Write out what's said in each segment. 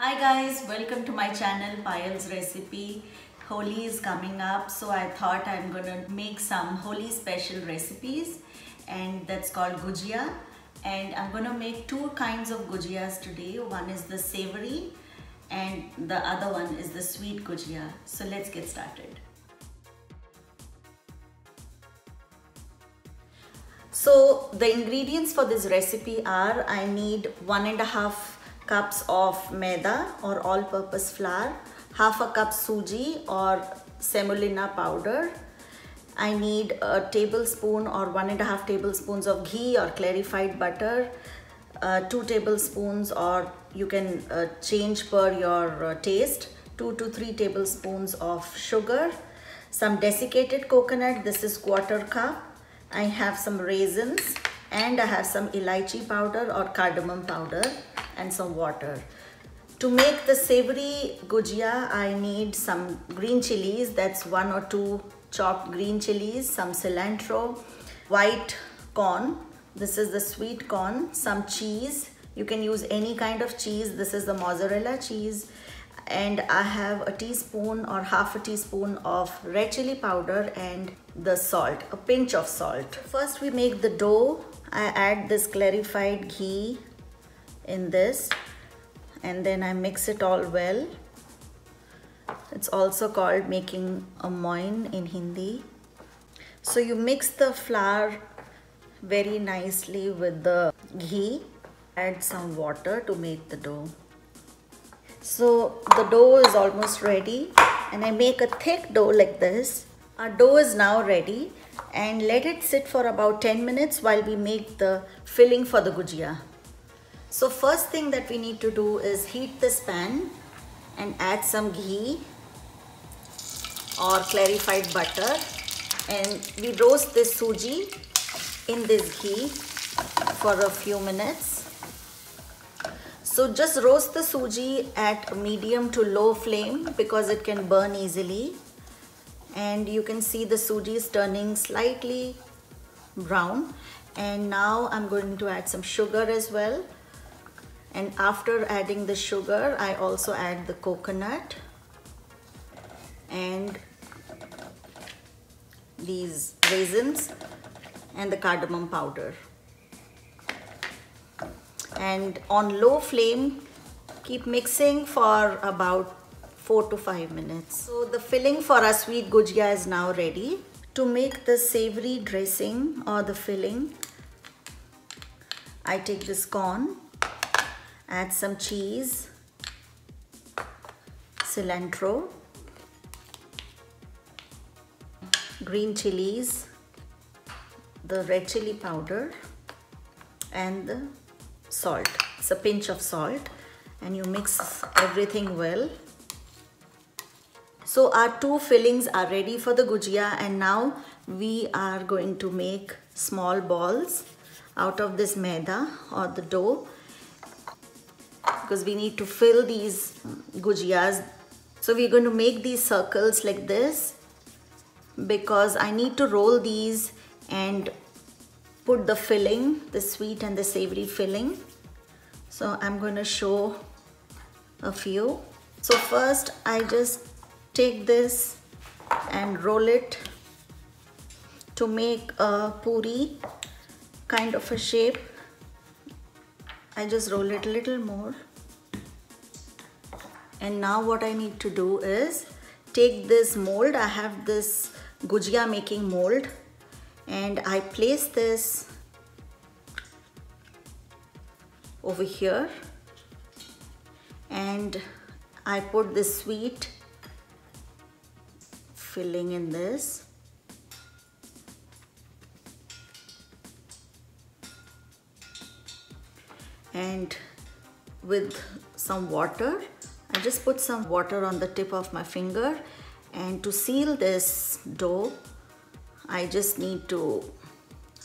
Hi guys, welcome to my channel Payal's Recipe. Holi is coming up, so I thought I'm gonna make some Holi special recipes, and that's called gujia. And I'm gonna make two kinds of gujias today. One is the savory and the other one is the sweet gujia. So let's get started. So the ingredients for this recipe are, I need 1.5 cups of maida or all-purpose flour, half a cup suji or semolina powder. I need a tablespoon or 1.5 tablespoons of ghee or clarified butter, 2 tablespoons, or you can change per your taste, 2 to 3 tablespoons of sugar, some desiccated coconut, this is 1/4 cup. I have some raisins and I have some elaichi powder or cardamom powder and some water. To make the savory gujia, I need some green chilies, that's 1 or 2 chopped green chilies, some cilantro, white corn, this is the sweet corn, some cheese, you can use any kind of cheese, this is the mozzarella cheese, and I have a teaspoon or half a teaspoon of red chili powder and the salt, a pinch of salt. First we make the dough. I add this clarified ghee in this and then I mix it all well. It's also called making a moin in Hindi. So you mix the flour very nicely with the ghee, add some water to make the dough. So the dough is almost ready and I make a thick dough like this. Our dough is now ready and let it sit for about 10 minutes while we make the filling for the gujia. So first thing that we need to do is heat this pan and add some ghee or clarified butter, and we roast this suji in this ghee for a few minutes. So just roast the suji at a medium to low flame because it can burn easily. And you can see the suji is turning slightly brown. And now I'm going to add some sugar as well. And after adding the sugar, I also add the coconut and these raisins and the cardamom powder. And on low flame, keep mixing for about 4 to 5 minutes. So the filling for our sweet gujia is now ready. To make the savory dressing or the filling, I take this corn, add some cheese, cilantro, green chilies, the red chili powder, and the salt. It's a pinch of salt, and you mix everything well. So our two fillings are ready for the gujia, and now we are going to make small balls out of this maida or the dough because we need to fill these gujias. So we're going to make these circles like this because I need to roll these and put the filling, the sweet and the savory filling. So I'm going to show a few. So first I just take this and roll it to make a puri kind of a shape. I just roll it a little more. And now what I need to do is take this mold. I have this gujia making mold and I place this over here and I put this sweet filling in this. And with some water, I just put some water on the tip of my finger, and to seal this dough I just need to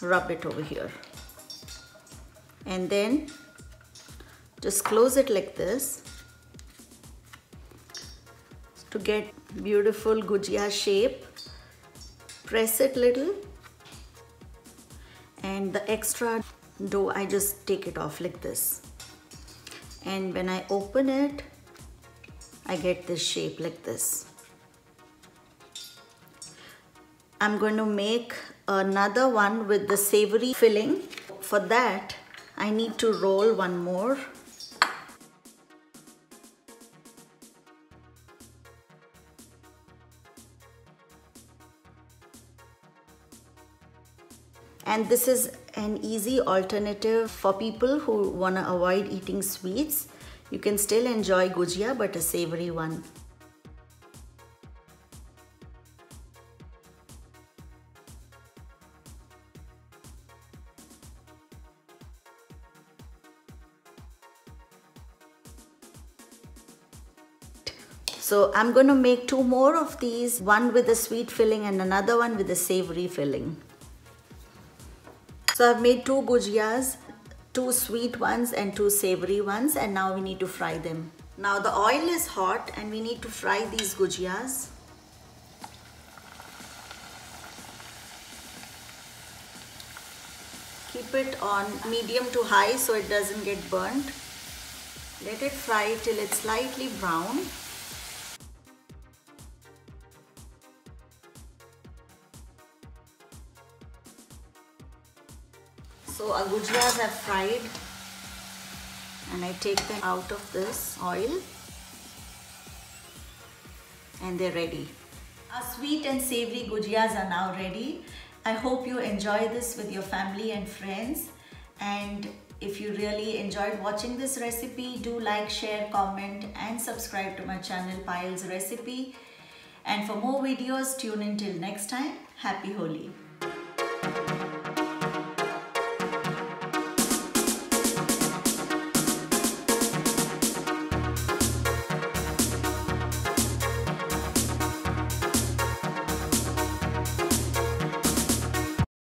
rub it over here and then just close it like this to get beautiful gujia shape. Press it little and the extra dough I just take it off like this, and when I open it I get this shape like this. I'm going to make another one with the savory filling. For that, I need to roll one more. And this is an easy alternative for people who want to avoid eating sweets. You can still enjoy gujia, but a savory one. So I'm going to make two more of these, one with a sweet filling and another one with a savory filling. So I've made two gujiyas, two sweet ones and two savory ones, and now we need to fry them. Now the oil is hot and we need to fry these gujiyas. Keep it on medium to high so it doesn't get burnt. Let it fry till it's slightly brown. So our gujiyas have fried and I take them out of this oil and they're ready. Our sweet and savory gujiyas are now ready. I hope you enjoy this with your family and friends, and if you really enjoyed watching this recipe, do like, share, comment and subscribe to my channel Payal's Recipe. And for more videos, tune in till next time. Happy Holi!